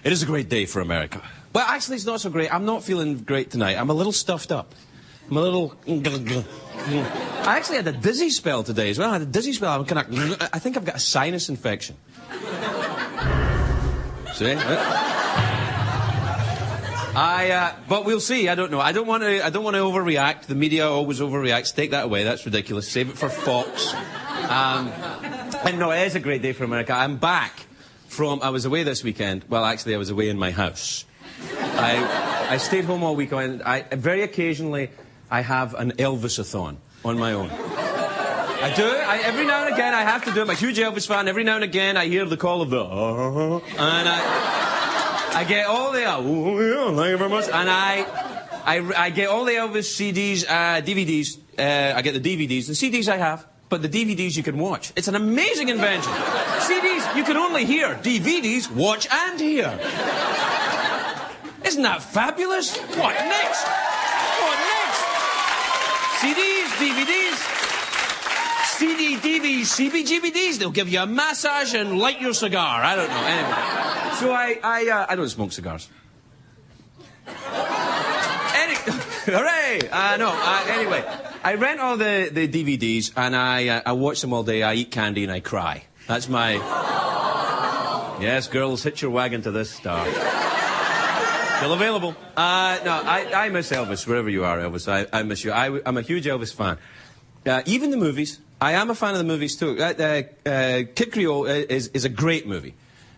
It is a great day for America. Well, actually, it's not so great. I'm not feeling great tonight. I'm a little stuffed up. I'm a little... I actually had a dizzy spell today as well. I had a dizzy spell. I think I've got a sinus infection. See? But we'll see. I don't know. I don't want to overreact. The media always overreacts. Take that away. That's ridiculous. Save it for Fox. And no, it is a great day for America. I'm back from... I was away this weekend. Well, actually, I was away in my house. I stayed home all weekend. Very occasionally, I have an Elvis-a-thon on my own. I do. Every now and again, I have to do it. I'm a huge Elvis fan. Every now and again, I hear the call of the... and I get all the... thank you very much. And I get all the Elvis CDs, DVDs. I get the DVDs. The CDs I have, but the DVDs you can watch. It's an amazing invention. CDs, you can only hear. DVDs, watch and hear. Isn't that fabulous? What next? What next? CDs, DVDs, CD, DVDs, CBGBDs. They'll give you a massage and light your cigar. I don't know. Anyway. So I don't smoke cigars. Hooray! Anyway, I rent all the DVDs and I watch them all day. I eat candy and I cry. That's my... Yes, girls, hitch your wagon to this star. Still available. I miss Elvis, wherever you are, Elvis. I miss you. I'm a huge Elvis fan. Even the movies. I am a fan of the movies, too. Kid Creole is a great movie.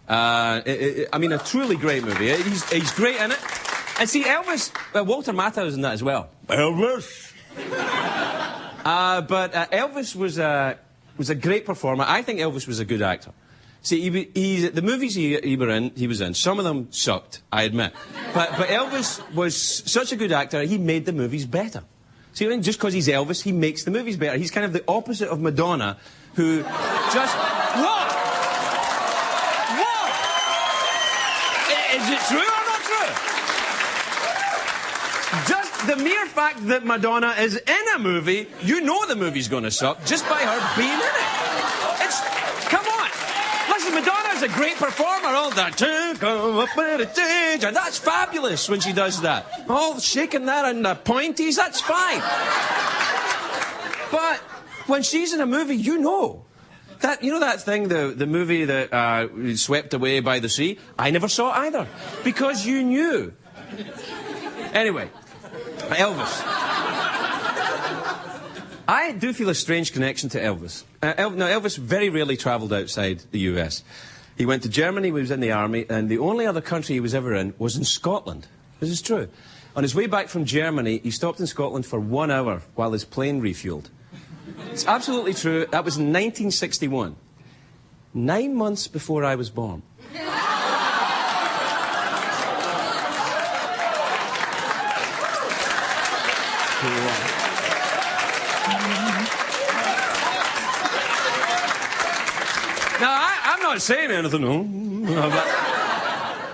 I mean, a truly great movie. He's great in it. And see, Elvis... Walter Matthau's in that as well. Elvis! But Elvis was a great performer. I think Elvis was a good actor. See, the movies he was in, some of them sucked, I admit. But Elvis was such a good actor, he made the movies better. See, just because he's Elvis, he makes the movies better. He's kind of the opposite of Madonna, who just... What? What? Is it true or not true? Just the mere fact that Madonna is in a movie, you know the movie's going to suck just by her being in it. Come on. Listen, Madonna's a great performer. All that. That's fabulous when she does that. All shaking that and the pointies, that's fine. But when she's in a movie, you know. You know that thing, the movie that Swept Away by the Sea? I never saw it either. Because you knew. Anyway, Elvis. I do feel a strange connection to Elvis. Elvis very rarely travelled outside the US. He went to Germany, he was in the army, and the only other country he was ever in was in Scotland. This is true. On his way back from Germany, he stopped in Scotland for 1 hour while his plane refueled. It's absolutely true. That was in 1961. 9 months before I was born. Now, I'm not saying anything, no.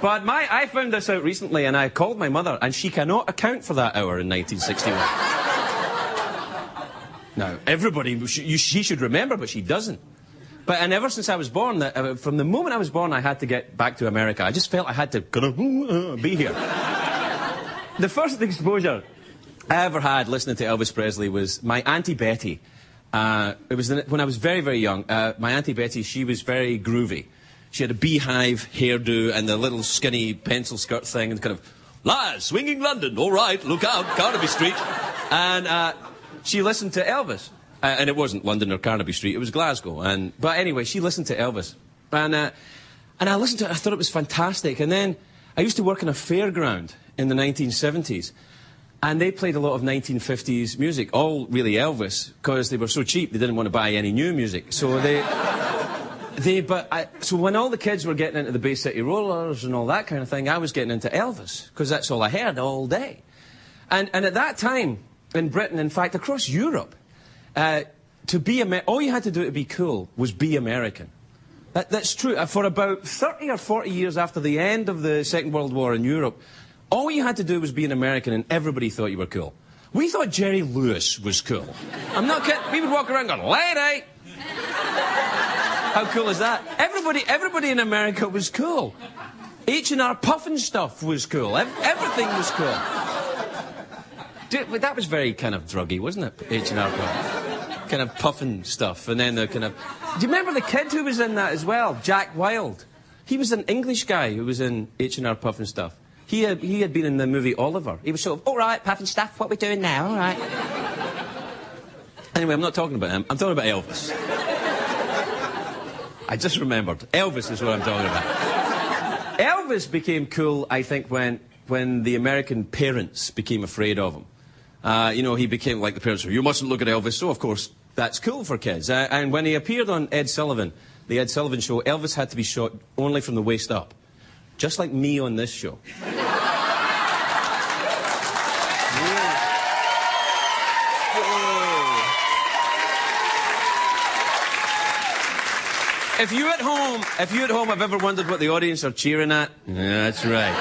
But I found this out recently, and I called my mother, and she cannot account for that hour in 1961. Now, everybody, she should remember, but she doesn't. And ever since I was born, from the moment I was born, I had to get back to America. I just felt I had to be here. The first exposure I ever had listening to Elvis Presley was my Auntie Betty. It was when I was very, very young. My Auntie Betty, she was very groovy. She had a beehive hairdo and the little skinny pencil skirt thing and kind of, live, swinging London, all right, look out, Carnaby Street. And she listened to Elvis. And it wasn't London or Carnaby Street, it was Glasgow. But anyway, she listened to Elvis. And I listened to it, I thought it was fantastic. And then I used to work in a fairground in the 1970s. And they played a lot of 1950s music, all really Elvis, because they were so cheap, they didn't want to buy any new music. So so when all the kids were getting into the Bay City Rollers and all that kind of thing, I was getting into Elvis, because that's all I heard all day. And at that time, in Britain, in fact, across Europe, all you had to do to be cool was be American. That's true. For about 30 or 40 years after the end of the Second World War in Europe, all you had to do was be an American and everybody thought you were cool. We thought Jerry Lewis was cool. I'm not kidding. We would walk around going, lady! How cool is that? Everybody in America was cool. H&R Puffin stuff was cool. Everything was cool. That was very kind of druggy, wasn't it? H&R Puffin. Kind of puffin stuff. And then the kind of... Do you remember the kid who was in that as well? Jack Wilde. He was an English guy who was in H&R Puffin stuff. He had been in the movie Oliver. He was sort of, all right, Puffin stuff, what we doing now, all right. Anyway, I'm not talking about him. I'm talking about Elvis. I just remembered. Elvis is what I'm talking about. Elvis became cool, I think, when the American parents became afraid of him. You know, he became like the parents were, you mustn't look at Elvis. So, of course, that's cool for kids. And when he appeared on Ed Sullivan, the Ed Sullivan Show, Elvis had to be shot only from the waist up. Just like me on this show. If you at home have ever wondered what the audience are cheering at, yeah, that's right.